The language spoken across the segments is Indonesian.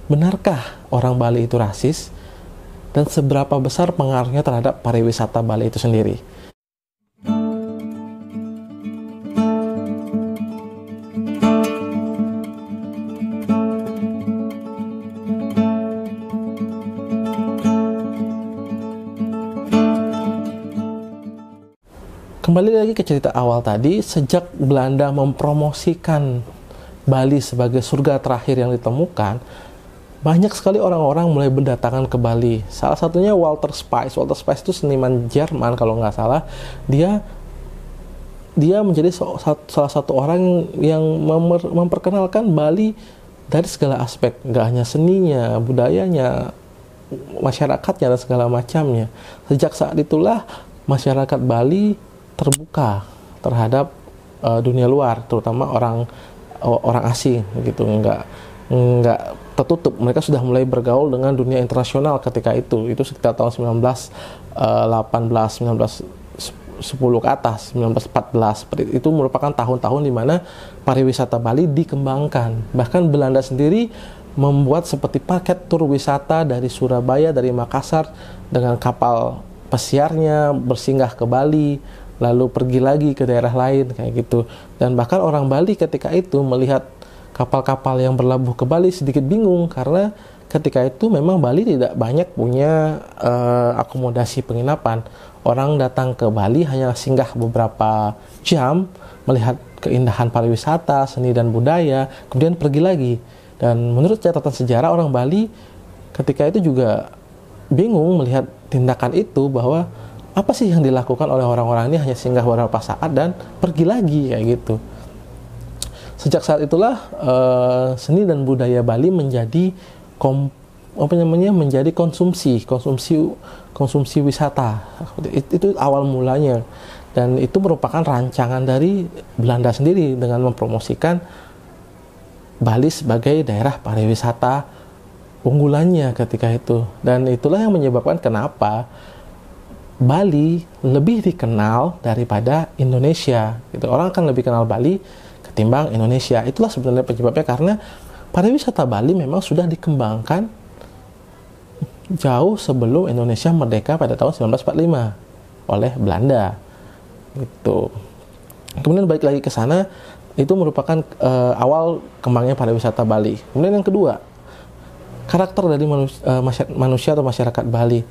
benarkah orang Bali itu rasis? Dan seberapa besar pengaruhnya terhadap pariwisata Bali itu sendiri? Kembali lagi ke cerita awal tadi, sejak Belanda mempromosikan Bali sebagai surga terakhir yang ditemukan, banyak sekali orang-orang mulai berdatangan ke Bali. Salah satunya Walter Spies. Walter Spies itu seniman Jerman kalau nggak salah. Dia menjadi salah satu orang yang memperkenalkan Bali dari segala aspek, nggak hanya seninya, budayanya, masyarakatnya, dan segala macamnya. Sejak saat itulah masyarakat Bali terbuka terhadap dunia luar, terutama orang asing gitu, nggak tertutup. Mereka sudah mulai bergaul dengan dunia internasional ketika itu sekitar tahun 1918, 1910 ke atas, 1914. Itu merupakan tahun-tahun di mana pariwisata Bali dikembangkan. Bahkan Belanda sendiri membuat seperti paket tur wisata dari Surabaya, dari Makassar, dengan kapal pesiarnya bersinggah ke Bali, lalu pergi lagi ke daerah lain kayak gitu. Dan bahkan orang Bali ketika itu melihat kapal-kapal yang berlabuh ke Bali sedikit bingung, karena ketika itu memang Bali tidak banyak punya akomodasi penginapan. Orang datang ke Bali hanya singgah beberapa jam, melihat keindahan pariwisata, seni dan budaya, kemudian pergi lagi. Dan menurut catatan sejarah, orang Bali ketika itu juga bingung melihat tindakan itu, bahwa apa sih yang dilakukan oleh orang-orang ini, hanya singgah beberapa saat dan pergi lagi kayak gitu. Sejak saat itulah seni dan budaya Bali menjadi menjadi konsumsi wisata. Itu awal mulanya, dan itu merupakan rancangan dari Belanda sendiri dengan mempromosikan Bali sebagai daerah pariwisata unggulannya ketika itu. Dan itulah yang menyebabkan kenapa Bali lebih dikenal daripada Indonesia. Gitu. Orang akan lebih kenal Bali ketimbang Indonesia. Itulah sebenarnya penyebabnya, karena pariwisata Bali memang sudah dikembangkan jauh sebelum Indonesia merdeka pada tahun 1945 oleh Belanda. Gitu. Kemudian balik lagi ke sana, itu merupakan awal kembangnya pariwisata Bali. Kemudian yang kedua, karakter dari manusia atau masyarakat Bali.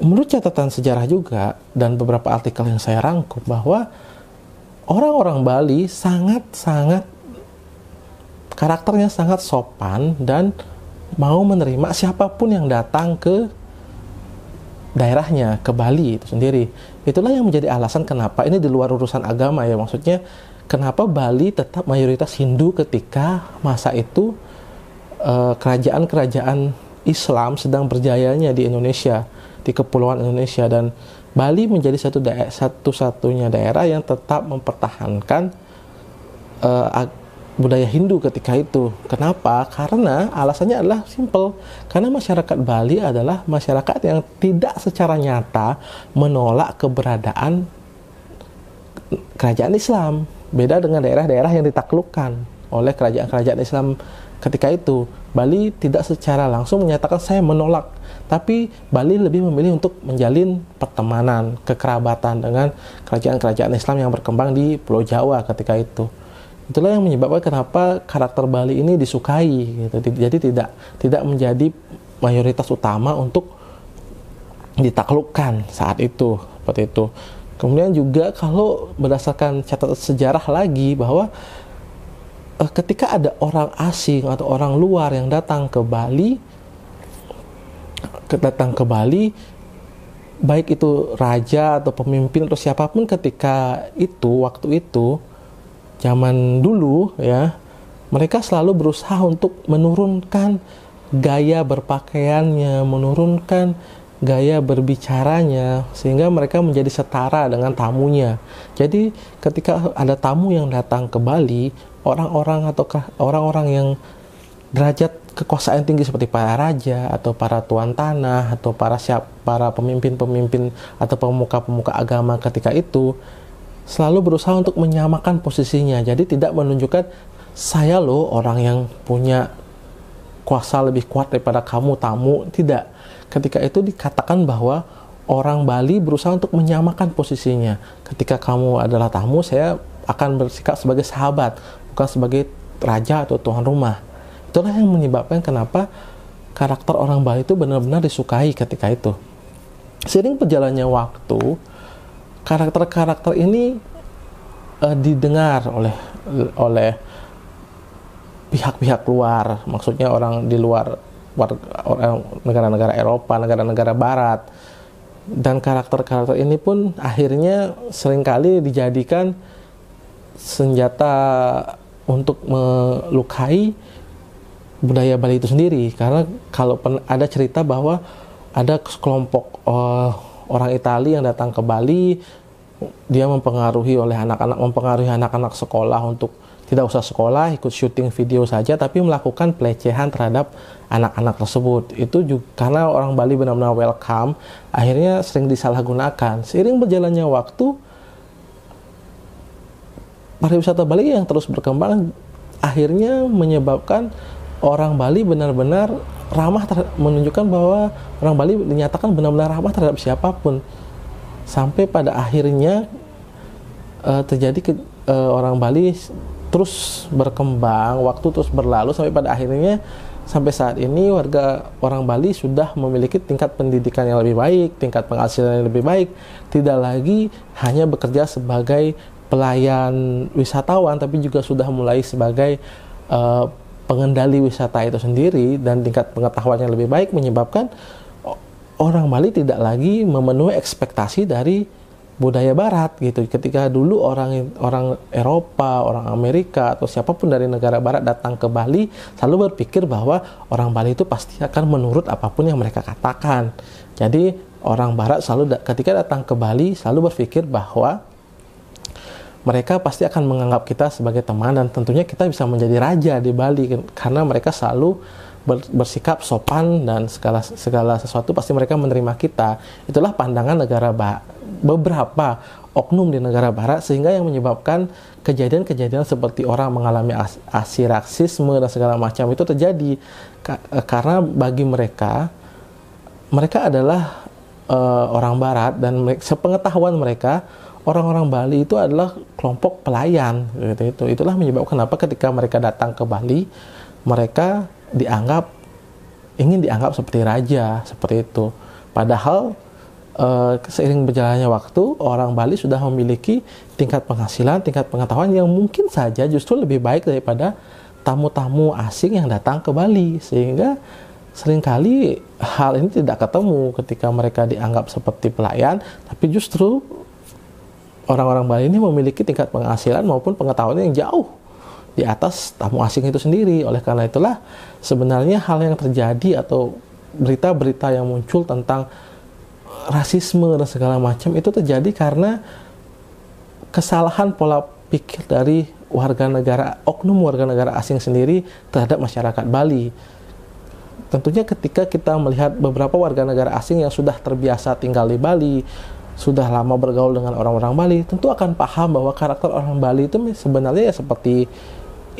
Menurut catatan sejarah juga dan beberapa artikel yang saya rangkum, bahwa orang-orang Bali sangat karakternya sangat sopan dan mau menerima siapapun yang datang ke daerahnya, ke Bali itu sendiri. Itulah yang menjadi alasan kenapa, ini di luar urusan agama ya, maksudnya kenapa Bali tetap mayoritas Hindu ketika masa itu kerajaan-kerajaan Islam sedang berjayanya di Indonesia, di kepulauan Indonesia, dan Bali menjadi satu-satunya daerah yang tetap mempertahankan budaya Hindu ketika itu. Kenapa? Karena alasannya adalah simple. Karena masyarakat Bali adalah masyarakat yang tidak secara nyata menolak keberadaan kerajaan Islam. Beda dengan daerah-daerah yang ditaklukkan oleh kerajaan-kerajaan Islam ketika itu. Bali tidak secara langsung menyatakan saya menolak, tapi Bali lebih memilih untuk menjalin pertemanan, kekerabatan dengan kerajaan-kerajaan Islam yang berkembang di Pulau Jawa ketika itu. Itulah yang menyebabkan kenapa karakter Bali ini disukai gitu. Jadi tidak menjadi mayoritas utama untuk ditaklukkan saat itu, seperti itu. Kemudian juga kalau berdasarkan catatan sejarah lagi, bahwa ketika ada orang asing atau orang luar yang datang ke Bali, baik itu raja atau pemimpin atau siapapun ketika itu, waktu itu, zaman dulu ya, mereka selalu berusaha untuk menurunkan gaya berpakaiannya, menurunkan gaya berbicaranya, sehingga mereka menjadi setara dengan tamunya. Jadi ketika ada tamu yang datang ke Bali, orang-orang yang derajat kekuasaan tinggi seperti para raja atau para tuan tanah atau para pemimpin-pemimpin atau pemuka-pemuka agama ketika itu selalu berusaha untuk menyamakan posisinya. Jadi tidak menunjukkan saya loh orang yang punya kuasa lebih kuat daripada kamu tamu, tidak. Ketika itu dikatakan bahwa orang Bali berusaha untuk menyamakan posisinya. Ketika kamu adalah tamu, saya akan bersikap sebagai sahabat, bukan sebagai raja atau tuan rumah. Itulah yang menyebabkan kenapa karakter orang Bali itu benar-benar disukai ketika itu. Seiring berjalannya waktu, karakter-karakter ini didengar oleh pihak-pihak luar, maksudnya orang di luar, negara-negara Eropa, negara-negara Barat. Dan karakter-karakter ini pun akhirnya seringkali dijadikan senjata untuk melukai budaya Bali itu sendiri. Karena kalau ada cerita bahwa ada kelompok orang Italia yang datang ke Bali, dia mempengaruhi anak-anak sekolah untuk tidak usah sekolah, ikut syuting video saja, tapi melakukan pelecehan terhadap anak-anak tersebut. Itu juga karena orang Bali benar-benar welcome, akhirnya sering disalahgunakan. Seiring berjalannya waktu, pariwisata Bali yang terus berkembang akhirnya menyebabkan orang Bali benar-benar ramah, menunjukkan bahwa orang Bali dinyatakan benar-benar ramah terhadap siapapun. Sampai pada akhirnya terjadi orang Bali terus berkembang, waktu terus berlalu sampai pada akhirnya sampai saat ini orang Bali sudah memiliki tingkat pendidikan yang lebih baik, tingkat penghasilan yang lebih baik, tidak lagi hanya bekerja sebagai pelayan wisatawan, tapi juga sudah mulai sebagai pengendali wisata itu sendiri, dan tingkat pengetahuan yang lebih baik menyebabkan orang Bali tidak lagi memenuhi ekspektasi dari budaya Barat gitu. Ketika dulu orang Eropa, orang Amerika atau siapapun dari negara Barat datang ke Bali, selalu berpikir bahwa orang Bali itu pasti akan menurut apapun yang mereka katakan. Jadi orang Barat ketika datang ke Bali selalu berpikir bahwa mereka pasti akan menganggap kita sebagai teman, dan tentunya kita bisa menjadi raja di Bali karena mereka selalu bersikap sopan dan segala sesuatu pasti mereka menerima kita. Itulah pandangan beberapa oknum di negara Barat, sehingga yang menyebabkan kejadian-kejadian seperti orang mengalami rasisme dan segala macam itu terjadi karena bagi mereka adalah orang Barat, dan sepengetahuan mereka orang-orang Bali itu adalah kelompok pelayan gitu. Itulah menyebabkan kenapa ketika mereka datang ke Bali mereka ingin dianggap seperti raja, seperti itu. Padahal seiring berjalannya waktu, orang Bali sudah memiliki tingkat penghasilan, tingkat pengetahuan yang mungkin saja justru lebih baik daripada tamu-tamu asing yang datang ke Bali, sehingga seringkali hal ini tidak ketemu ketika mereka dianggap seperti pelayan, tapi justru orang-orang Bali ini memiliki tingkat penghasilan maupun pengetahuan yang jauh di atas tamu asing itu sendiri. Oleh karena itulah sebenarnya hal yang terjadi atau berita-berita yang muncul tentang rasisme dan segala macam itu terjadi karena kesalahan pola pikir dari oknum warga negara asing sendiri terhadap masyarakat Bali. Tentunya ketika kita melihat beberapa warga negara asing yang sudah terbiasa tinggal di Bali, sudah lama bergaul dengan orang-orang Bali, tentu akan paham bahwa karakter orang Bali itu sebenarnya ya seperti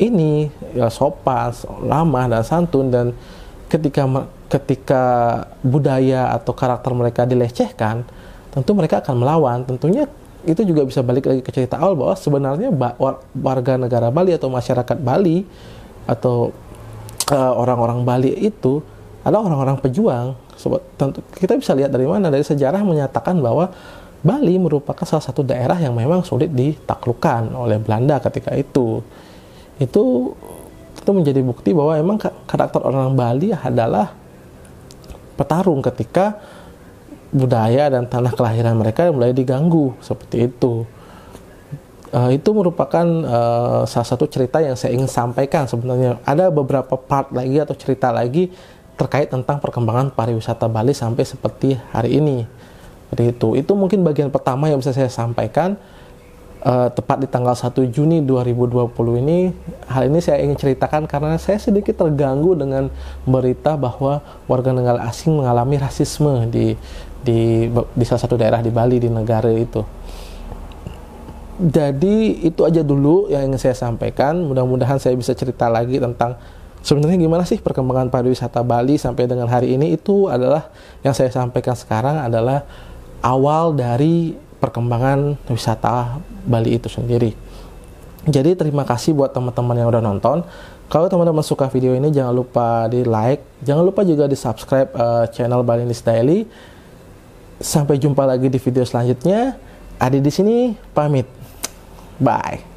ini, ya sopan, ramah dan santun. Dan ketika budaya atau karakter mereka dilecehkan, tentu mereka akan melawan. Tentunya itu juga bisa balik lagi ke cerita awal bahwa sebenarnya warga negara Bali atau masyarakat Bali atau orang-orang Bali itu adalah orang-orang pejuang. Tentu kita bisa lihat dari mana, dari sejarah menyatakan bahwa Bali merupakan salah satu daerah yang memang sulit ditaklukkan oleh Belanda ketika itu. Itu menjadi bukti bahwa memang karakter orang Bali adalah petarung ketika budaya dan tanah kelahiran mereka mulai diganggu seperti itu. Itu merupakan salah satu cerita yang saya ingin sampaikan. Sebenarnya ada beberapa part lagi atau cerita lagi terkait tentang perkembangan pariwisata Bali sampai seperti hari ini. Jadi itu mungkin bagian pertama yang bisa saya sampaikan. Tepat di tanggal 1 Juni 2020 ini, hal ini saya ingin ceritakan karena saya sedikit terganggu dengan berita bahwa warga negara asing mengalami rasisme di salah satu daerah di Bali, di negara itu. Jadi itu aja dulu yang ingin saya sampaikan. Mudah-mudahan saya bisa cerita lagi tentang Sebenarnya gimana sih perkembangan pariwisata Bali sampai dengan hari ini? Itu adalah yang saya sampaikan sekarang adalah awal dari perkembangan wisata Bali itu sendiri. Jadi terima kasih buat teman-teman yang udah nonton. Kalau teman-teman suka video ini, jangan lupa di like, jangan lupa juga di subscribe channel Balinese Daily. Sampai jumpa lagi di video selanjutnya. Adi di sini pamit. Bye.